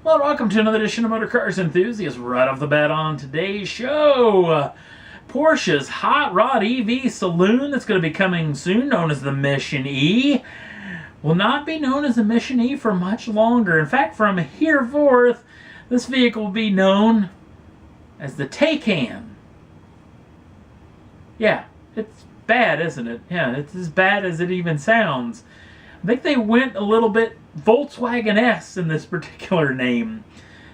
Well, welcome to another edition of Motor Cars Enthusiasts. Right off the bat on today's show, Porsche's hot rod EV saloon that's going to be coming soon, known as the Mission E, will not be known as the Mission E for much longer. In fact, from here forth, this vehicle will be known as the Taycan. Yeah, it's bad, isn't it? Yeah, it's as bad as it even sounds. I think they went a little bit Volkswagen-esque in this particular name.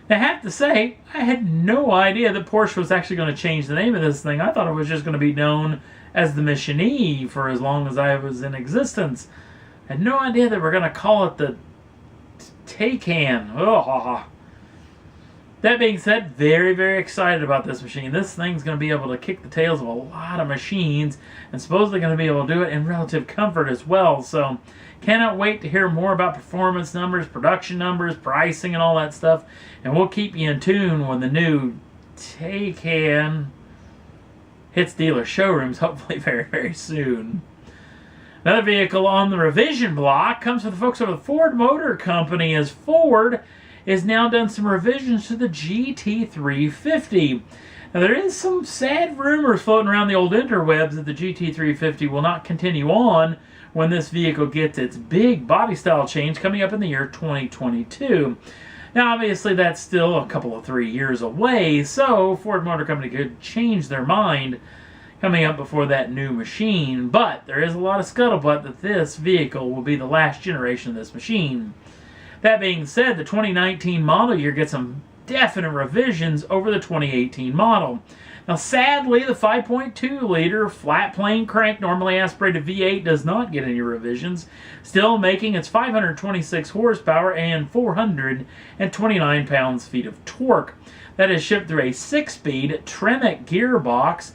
Now, I have to say, I had no idea that Porsche was actually going to change the name of this thing. I thought it was just going to be known as the Mission E for as long as I was in existence. I had no idea they were going to call it the Taycan. Oh. That being said, very, very excited about this machine. This thing's going to be able to kick the tails of a lot of machines and supposedly going to be able to do it in relative comfort as well. So, cannot wait to hear more about performance numbers, production numbers, pricing, and all that stuff. And we'll keep you in tune when the new Taycan hits dealer showrooms, hopefully very, very soon. Another vehicle on the revision block comes from the folks over the Ford Motor Company, as Ford has now done some revisions to the GT350. Now, there is some sad rumors floating around the old interwebs that the GT350 will not continue on when this vehicle gets its big body style change coming up in the year 2022. Now, obviously, that's still a couple of 3 years away, so Ford Motor Company could change their mind coming up before that new machine. But there is a lot of scuttlebutt that this vehicle will be the last generation of this machine. That being said, the 2019 model year gets some definite revisions over the 2018 model. Now, sadly, the 5.2-liter flat plane crank, normally aspirated V8 does not get any revisions, still making its 526 horsepower and 429 pounds-feet of torque. That is shipped through a 6-speed Tremec gearbox.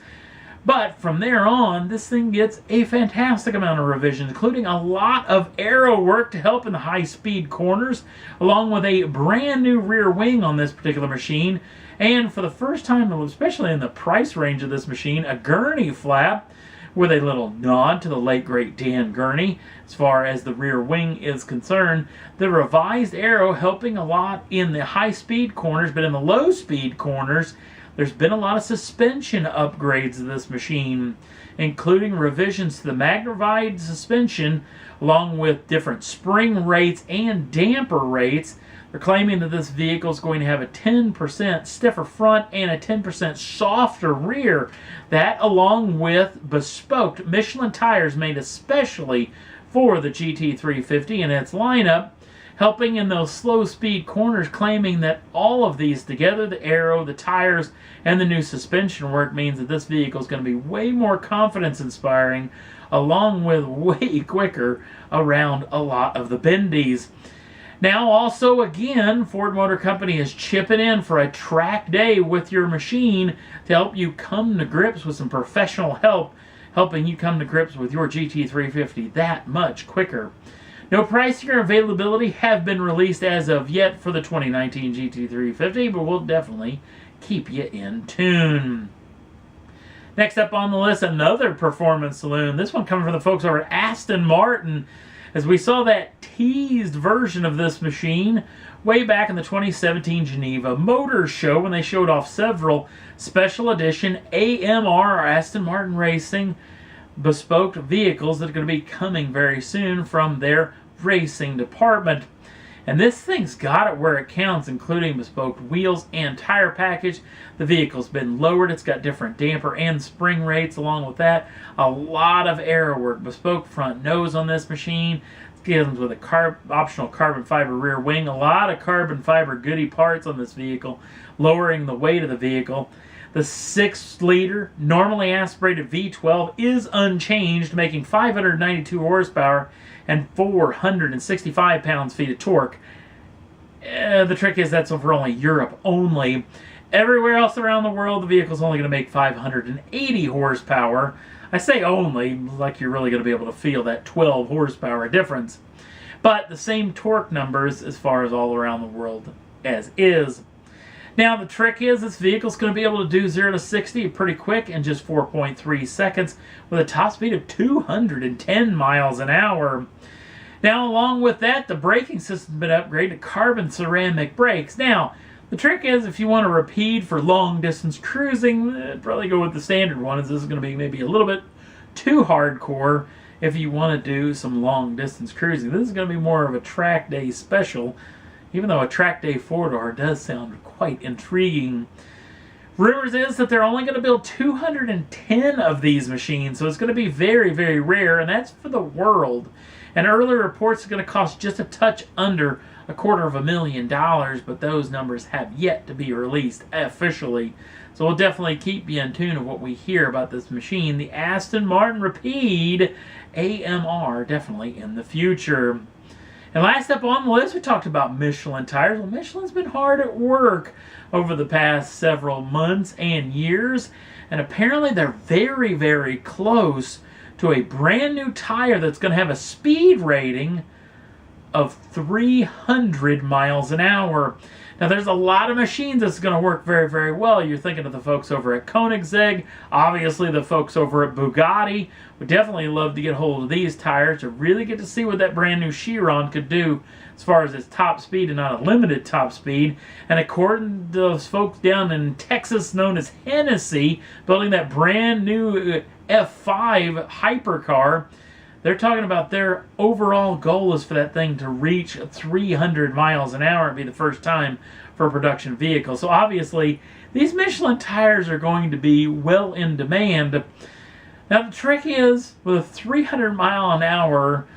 But from there on, this thing gets a fantastic amount of revisions, including a lot of aero work to help in the high-speed corners, along with a brand new rear wing on this particular machine. And for the first time, especially in the price range of this machine, a gurney flap with a little nod to the late great Dan Gurney as far as the rear wing is concerned. The revised aero helping a lot in the high-speed corners, but in the low-speed corners, there's been a lot of suspension upgrades to this machine, including revisions to the magnified suspension, along with different spring rates and damper rates. They're claiming that this vehicle is going to have a 10% stiffer front and a 10% softer rear. That, along with bespoke Michelin tires made especially for the GT350 and its lineup, helping in those slow-speed corners, claiming that all of these together, the aero, the tires, and the new suspension work, means that this vehicle is going to be way more confidence-inspiring, along with way quicker around a lot of the bendies. Now, also, again, Ford Motor Company is chipping in for a track day with your machine to help you come to grips with some professional help, helping you come to grips with your GT350 that much quicker. No pricing or availability have been released as of yet for the 2019 GT350, but we'll definitely keep you in tune. Next up on the list, another performance saloon. This one coming from the folks over at Aston Martin, as we saw that teased version of this machine way back in the 2017 Geneva Motor Show when they showed off several special edition AMR, or Aston Martin Racing, bespoke vehicles that are going to be coming very soon from their racing department. And this thing's got it where it counts, including bespoke wheels and tire package. The vehicle's been lowered. It's got different damper and spring rates along with that. A lot of aero work. Bespoke front nose on this machine. It comes with a optional carbon fiber rear wing. A lot of carbon fiber goodie parts on this vehicle, lowering the weight of the vehicle. The 6-liter, normally aspirated V12 is unchanged, making 592 horsepower and 465 pounds-feet of torque. The trick is that's for only Europe only. Everywhere else around the world, the vehicle's only going to make 580 horsepower. I say only, like you're really going to be able to feel that 12 horsepower difference. But the same torque numbers as far as all around the world as is. Now, the trick is this vehicle's going to be able to do 0 to 60 pretty quick in just 4.3 seconds with a top speed of 210 miles an hour. Now, along with that, the braking system's been upgraded to carbon ceramic brakes. Now, the trick is, if you want to repeat for long distance cruising, probably go with the standard one, as this is going to be maybe a little bit too hardcore if you want to do some long distance cruising. This is going to be more of a track day special, even though a track day four-door does sound quite intriguing. Rumors is that they're only going to build 210 of these machines, so it's going to be very, very rare, and that's for the world. And early reports are going to cost just a touch under $250,000, but those numbers have yet to be released officially. So we'll definitely keep you in tune of what we hear about this machine. The Aston Martin Rapide AMR, definitely in the future. And last up on the list, we talked about Michelin tires. Well, Michelin's been hard at work over the past several months and years, and apparently they're very, very close to a brand new tire that's going to have a speed rating of 300 miles an hour. Now, there's a lot of machines that's going to work very, very well. You're thinking of the folks over at Koenigsegg, obviously the folks over at Bugatti. Would definitely love to get hold of these tires to really get to see what that brand new Chiron could do as far as its top speed, and not a limited top speed. And according to those folks down in Texas known as Hennessy, building that brand new F5 hypercar, they're talking about their overall goal is for that thing to reach 300 miles an hour and be the first time for a production vehicle. So obviously, these Michelin tires are going to be well in demand. Now the trick is, with a 300 mile an hour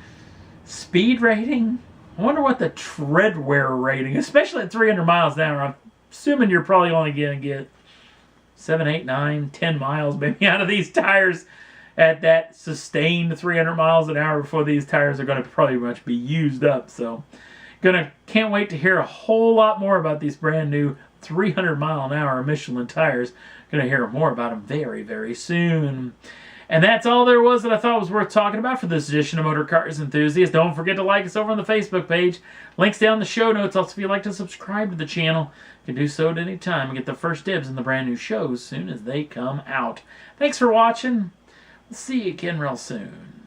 speed rating, I wonder what the tread wear rating, especially at 300 miles an hour, I'm assuming you're probably only going to get 7, 8, 9, 10 miles maybe out of these tires at that sustained 300 miles an hour before these tires are going to probably much be used up. So can't wait to hear a whole lot more about these brand new 300 mile an hour Michelin tires. Going to hear more about them very, very soon. And that's all there was that I thought was worth talking about for this edition of Motor Cars Enthusiast. Don't forget to like us over on the Facebook page. Links down in the show notes. Also, if you'd like to subscribe to the channel, you can do so at any time and get the first dibs in the brand new shows as soon as they come out. Thanks for watching. See you again real soon.